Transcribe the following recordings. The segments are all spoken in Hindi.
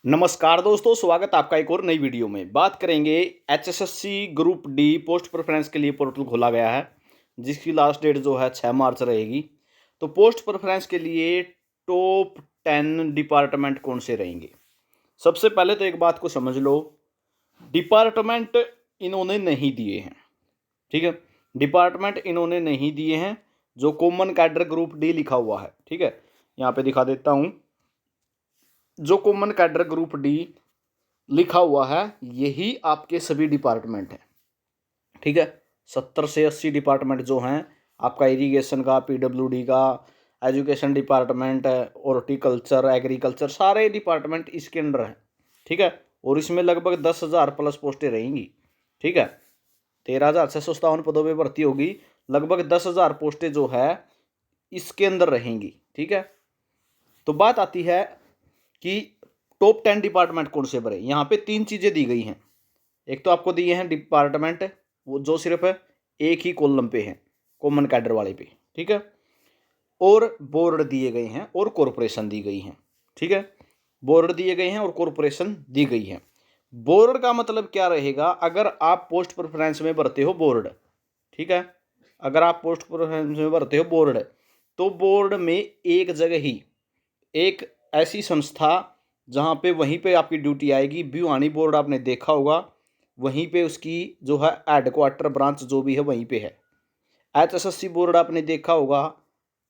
नमस्कार दोस्तों, स्वागत आपका एक और नई वीडियो में। बात करेंगे HSSC group D post preference के लिए पोर्टल खोला गया है, जिसकी लास्ट डेट जो है 6 मार्च रहेगी। तो पोस्ट प्रेफरेंस के लिए टॉप 10 डिपार्टमेंट कौन से रहेंगे। सबसे पहले तो एक बात को समझ लो, डिपार्टमेंट इन्होंने नहीं दिए हैं। ठीक है, डिपार्टमेंट इन्होंने नहीं दिए हैं। जो कॉमन कैडर ग्रुप डी लिखा हुआ है, ठीक है, यहाँ पे दिखा देता हूँ। जो कॉमन कैडर ग्रुप डी लिखा हुआ है, यही आपके सभी डिपार्टमेंट हैं। ठीक है, 70 से 80 डिपार्टमेंट जो हैं आपका, इरिगेशन का, पीडब्ल्यूडी का, एजुकेशन डिपार्टमेंट, हॉर्टिकल्चर, एग्रीकल्चर, सारे डिपार्टमेंट इसके अंडर हैं। ठीक है, और इसमें लगभग 10,000 प्लस पोस्टें रहेंगी। ठीक है, 13,657 पदों पर भर्ती होगी। लगभग 10,000 पोस्टें जो है इसके अंदर रहेंगी। ठीक है, तो बात आती है कि टॉप 10 डिपार्टमेंट कौन से भरे। यहाँ पे 3 चीज़ें दी गई हैं। एक तो आपको दिए हैं डिपार्टमेंट, वो जो सिर्फ एक ही कॉलम पे हैं, कॉमन कैडर वाले पे। ठीक है, और बोर्ड दिए गए हैं और कॉरपोरेशन दी गई हैं। ठीक है, बोर्ड दिए गए हैं और कॉरपोरेशन दी गई है। बोर्ड का मतलब क्या रहेगा, अगर आप पोस्ट प्रेफरेंस में भरते हो बोर्ड, ठीक है, अगर आप पोस्ट प्रेफरेंस में भरते हो बोर्ड, तो बोर्ड में एक जगह ही एक ऐसी संस्था जहाँ पे वहीं पे आपकी ड्यूटी आएगी। भिवानी बोर्ड आपने देखा होगा, वहीं पे उसकी जो है हेडक्वार्टर ब्रांच जो भी है वहीं पे है। एचएसएससी बोर्ड आपने देखा होगा,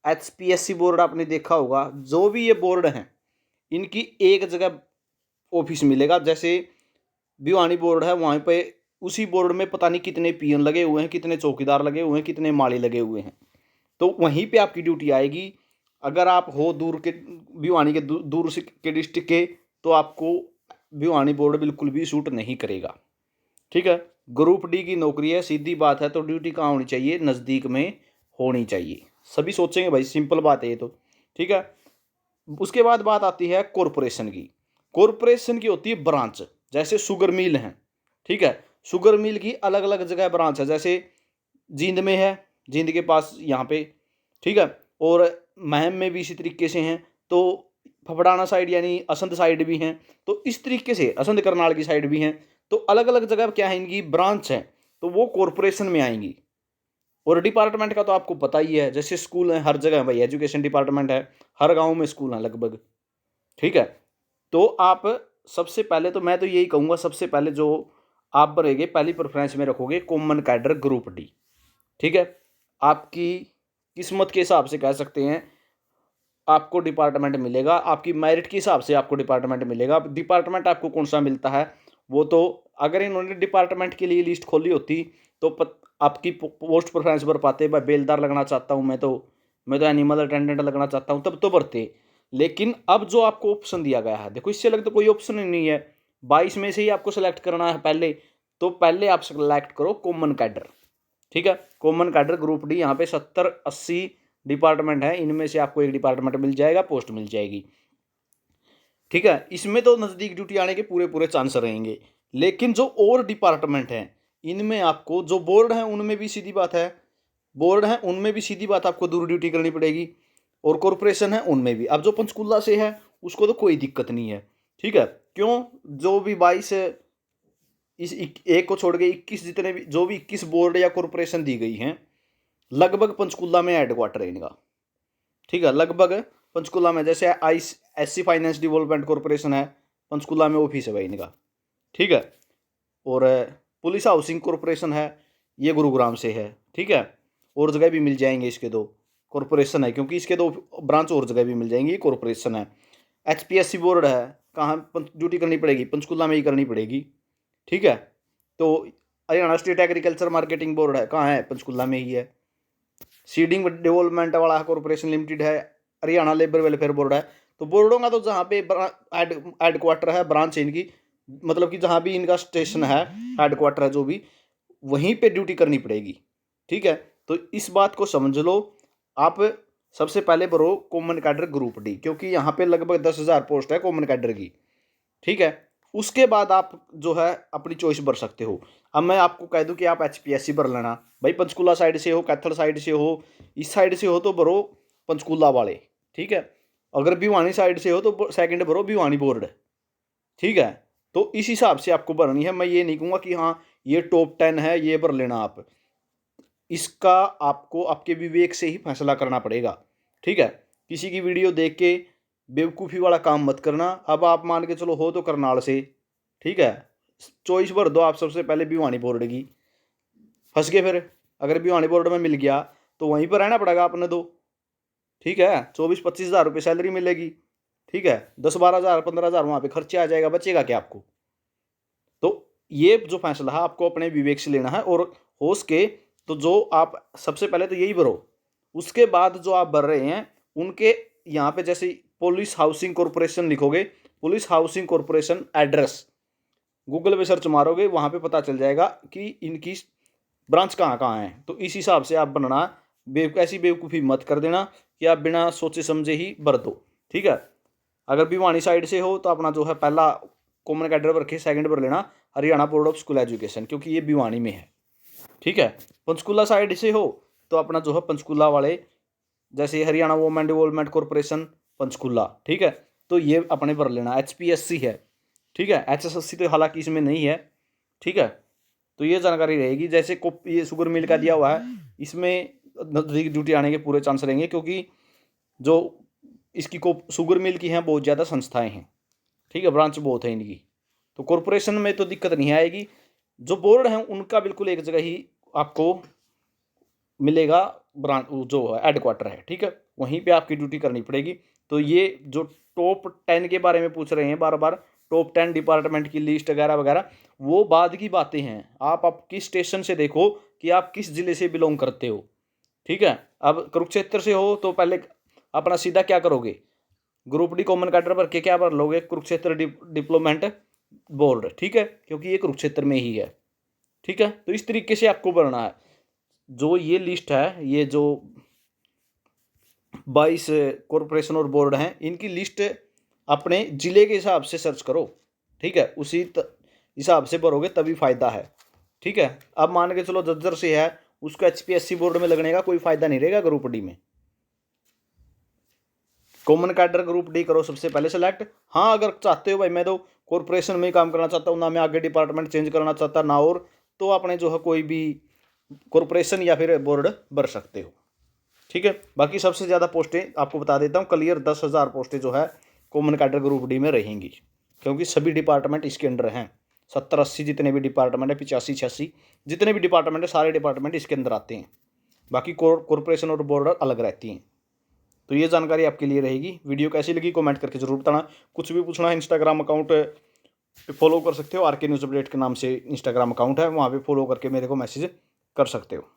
एचपीएससी बोर्ड आपने देखा होगा, जो भी ये बोर्ड हैं इनकी एक जगह ऑफिस मिलेगा। जैसे भिवानी बोर्ड है, वहाँ पे उसी बोर्ड में पता नहीं कितने पीएन लगे हुए हैं, कितने चौकीदार लगे हुए हैं, कितने माली लगे हुए हैं। तो वहीं पे आपकी ड्यूटी आएगी। अगर आप हो दूर के, भिवानी के दूर से के डिस्ट्रिक्ट के, तो आपको भिवानी बोर्ड बिल्कुल भी सूट नहीं करेगा। ठीक है, ग्रुप डी की नौकरी है, सीधी बात है। तो ड्यूटी कहाँ होनी चाहिए, नज़दीक में होनी चाहिए। सभी सोचेंगे भाई सिंपल बात है ये तो। ठीक है, उसके बाद बात आती है कॉरपोरेशन की। कॉरपोरेशन की होती है ब्रांच, जैसे शुगर मिल है। ठीक है, शुगर मिल की अलग अलग जगह ब्रांच है। जैसे जींद में है, जींद के पास यहाँ पे, ठीक है, और महम में भी इसी तरीके से हैं। तो फफड़ाना साइड यानी असंध साइड भी हैं। तो इस तरीके से असंध करनाल की साइड भी हैं। तो अलग अलग जगह क्या है, इनकी ब्रांच है, तो वो कॉरपोरेशन में आएंगी। और डिपार्टमेंट का तो आपको पता ही है, जैसे स्कूल है हर जगह भाई, एजुकेशन डिपार्टमेंट है, हर गांव में स्कूल है लगभग। ठीक है, तो आप सबसे पहले तो मैं तो यही कहूँगा, सबसे पहले जो आप भरेंगे पहली प्रेफरेंस में रखोगे कॉमन कैडर ग्रुप डी। ठीक है, आपकी किस्मत के हिसाब से कह सकते हैं, आपको डिपार्टमेंट मिलेगा, आपकी मेरिट के हिसाब से आपको डिपार्टमेंट मिलेगा। डिपार्टमेंट आपको कौन सा मिलता है वो तो, अगर इन्होंने डिपार्टमेंट के लिए लिस्ट खोली होती तो आपकी पोस्ट प्रेफरेंस भर पाते। भाई बेलदार लगना चाहता हूँ मैं तो एनिमल अटेंडेंट लगना चाहता हूँ, तब तो भरते। लेकिन अब जो आपको ऑप्शन दिया गया है, देखो इससे अलग तो कोई ऑप्शन ही नहीं है। 22 में से ही आपको सेलेक्ट करना है पहले, तो पहले आप सेलेक्ट करो कॉमन कैडर। ठीक है, कॉमन कैडर ग्रुप डी। यहाँ पे 70-80 डिपार्टमेंट है, इनमें से आपको एक डिपार्टमेंट मिल जाएगा, पोस्ट मिल जाएगी। ठीक है, इसमें तो नज़दीक ड्यूटी आने के पूरे पूरे चांस रहेंगे। लेकिन जो और डिपार्टमेंट हैं, इनमें आपको, जो बोर्ड है उनमें भी सीधी बात है, बोर्ड है उनमें भी सीधी बात आपको दूर ड्यूटी करनी पड़ेगी। और कॉरपोरेशन है उनमें भी। अब जो पंचकुला से है उसको तो कोई दिक्कत नहीं है। ठीक है, क्यों, जो भी 22 इस एक को छोड़ के 21 जितने भी, जो भी 21 बोर्ड या कॉरपोरेशन दी गई हैं, लगभग पंचकुला में हेडक्वार्टर है इनका। ठीक है, लगभग पंचकुला में। जैसे आई एससी फाइनेंस डेवलपमेंट कॉरपोरेशन है, पंचकुला में ऑफिस है भाई इनका। ठीक है, और पुलिस हाउसिंग कॉरपोरेशन है, ये गुरुग्राम से है। ठीक है, और जगह भी मिल जाएंगे इसके दो, कॉरपोरेशन है क्योंकि इसके दो ब्रांच और जगह भी मिल जाएंगी, कॉरपोरेशन है। एचपीएससी बोर्ड है, कहाँ ड्यूटी करनी पड़ेगी, पंचकुला में ही करनी पड़ेगी। ठीक है, तो Haryana state agriculture marketing board है, कहाँ है, पंचकुला में ही है। सीडिंग डेवलपमेंट वाला कॉरपोरेशन लिमिटेड है, हरियाणा लेबर वेलफेयर बोर्ड है। तो बोर्डों का तो जहाँ पे हेडक्वार्टर है, ब्रांच है इनकी, मतलब कि जहाँ भी इनका स्टेशन है, हेडक्वार्टर है जो भी, वहीं पे ड्यूटी करनी पड़ेगी। ठीक है, तो इस बात को समझ लो आप। सबसे पहले भरो कॉमन कैडर ग्रुप डी, क्योंकि यहाँ पे लगभग 10,000 पोस्ट है कॉमन कैडर की। ठीक है, उसके बाद आप जो है अपनी चॉइस भर सकते हो। अब मैं आपको कह दूं कि आप एचपीएससी भर लेना, भाई पंचकूला साइड से हो, कैथल साइड से हो, इस साइड से हो तो भरो पंचकूला वाले। ठीक है, अगर भिवानी साइड से हो तो सेकंड भरो भिवानी बोर्ड। ठीक है। तो इस हिसाब से आपको भरनी है। मैं ये नहीं कहूँगा कि हाँ ये टॉप 10 है ये भर लेना आप, इसका आपको आपके विवेक से ही फैसला करना पड़ेगा। ठीक है, किसी की वीडियो देख के बेवकूफ़ी वाला काम मत करना। अब आप मान के चलो हो तो करनाल से, ठीक है, चॉइस भर दो आप सबसे पहले भिवानी बोर्ड की, फंस गए फिर। अगर भिवानी बोर्ड में मिल गया तो वहीं पर रहना पड़ेगा अपने दो। ठीक है, 24-25 हज़ार रुपये सैलरी मिलेगी। ठीक है, 10-12 हज़ार 15 हज़ार वहाँ पे खर्चे आ जाएगा, बचेगा क्या आपको। तो ये जो फैसला है आपको अपने विवेक से लेना है। और हो सके तो जो आप सबसे पहले तो यही भरो, उसके बाद जो आप भर रहे हैं उनके यहाँ पे जैसे पुलिस हाउसिंग कॉरपोरेशन लिखोगे, police housing corporation address Google पे सर्च मारोगे, वहाँ पे पता चल जाएगा कि इनकी ब्रांच कहाँ कहाँ है। तो इस हिसाब से आप बनना, ऐसी बेवकूफ़ी मत कर देना कि आप बिना सोचे समझे ही भर दो। ठीक है, अगर भिवानी साइड से हो तो अपना जो है पहला कॉमन कैडर भर के सेकंड भर लेना Haryana board of school education, क्योंकि ये भिवानी में है। ठीक है, पंचकूला साइड से हो तो अपना जो है पंचकूला वाले, जैसे Haryana women development corporation Panchkula. ठीक है, तो ये अपने भर लेना। HPSC है, ठीक है, HSSC तो हालांकि इसमें नहीं है। ठीक है, तो ये जानकारी रहेगी। जैसे ये शुगर मिल का दिया हुआ है, इसमें नजदीक ड्यूटी आने के पूरे चांस रहेंगे, क्योंकि जो इसकी को शुगर मिल की हैं बहुत ज़्यादा संस्थाएं हैं। ठीक है, ब्रांच बहुत है इनकी, तो कॉरपोरेशन में तो दिक्कत नहीं आएगी। जो बोर्ड हैं उनका बिल्कुल एक जगह ही आपको मिलेगा, ब्रांच जो हेडक्वार्टर है। ठीक है, वहीं पे आपकी ड्यूटी करनी पड़ेगी। तो ये जो टॉप 10 के बारे में पूछ रहे हैं बार बार, टॉप 10 डिपार्टमेंट की लिस्ट वगैरह वगैरह, वो बाद की बातें हैं। आप किस स्टेशन से देखो कि आप किस जिले से बिलोंग करते हो। ठीक है, अब कुरुक्षेत्र से हो तो पहले अपना सीधा क्या करोगे, ग्रुप डी कॉमन कैडर भर के क्या भर लोगे, कुरुक्षेत्र डिप्लोमेंट बोर्ड। ठीक है, क्योंकि ये कुरुक्षेत्र में ही है। ठीक है, तो इस तरीके से आपको भरना है। जो ये लिस्ट है, ये जो 22 कॉरपोरेशन और बोर्ड हैं, इनकी लिस्ट अपने ज़िले के हिसाब से सर्च करो। ठीक है, उसी हिसाब से भरोगे तभी फ़ायदा है। ठीक है, अब मान के चलो जज्जर से है, उसको HPSC बोर्ड में लगने का कोई फ़ायदा नहीं रहेगा ग्रुप डी में। कॉमन कैडर ग्रुप डी करो सबसे पहले सेलेक्ट। हाँ, अगर चाहते हो भाई मैं तो कॉरपोरेशन में ही काम करना चाहता हूँ ना, मैं आगे डिपार्टमेंट चेंज करना चाहता ना, और तो आपने जो है कोई भी कॉरपोरेशन या फिर बोर्ड भर सकते हो। ठीक है, बाकी सबसे ज़्यादा पोस्टें आपको बता देता हूँ क्लियर, 10,000 पोस्टें जो है कॉमन कैडर ग्रुप डी में रहेंगी, क्योंकि सभी डिपार्टमेंट इसके अंडर हैं। 70-80 जितने भी डिपार्टमेंट है, 85-86 जितने भी डिपार्टमेंट है, सारे डिपार्टमेंट इसके अंदर आते हैं। बाकी कॉरपोरेशन और बोर्ड अलग रहती हैं। तो ये जानकारी आपके लिए रहेगी। वीडियो कैसी लगी कमेंट करके जरूर बताना। कुछ भी पूछना है इंस्टाग्राम अकाउंट फॉलो कर सकते हो, RK न्यूज़ अपडेट के नाम से इंस्टाग्राम अकाउंट है, वहाँ पे फॉलो करके मेरे को मैसेज कर सकते हो।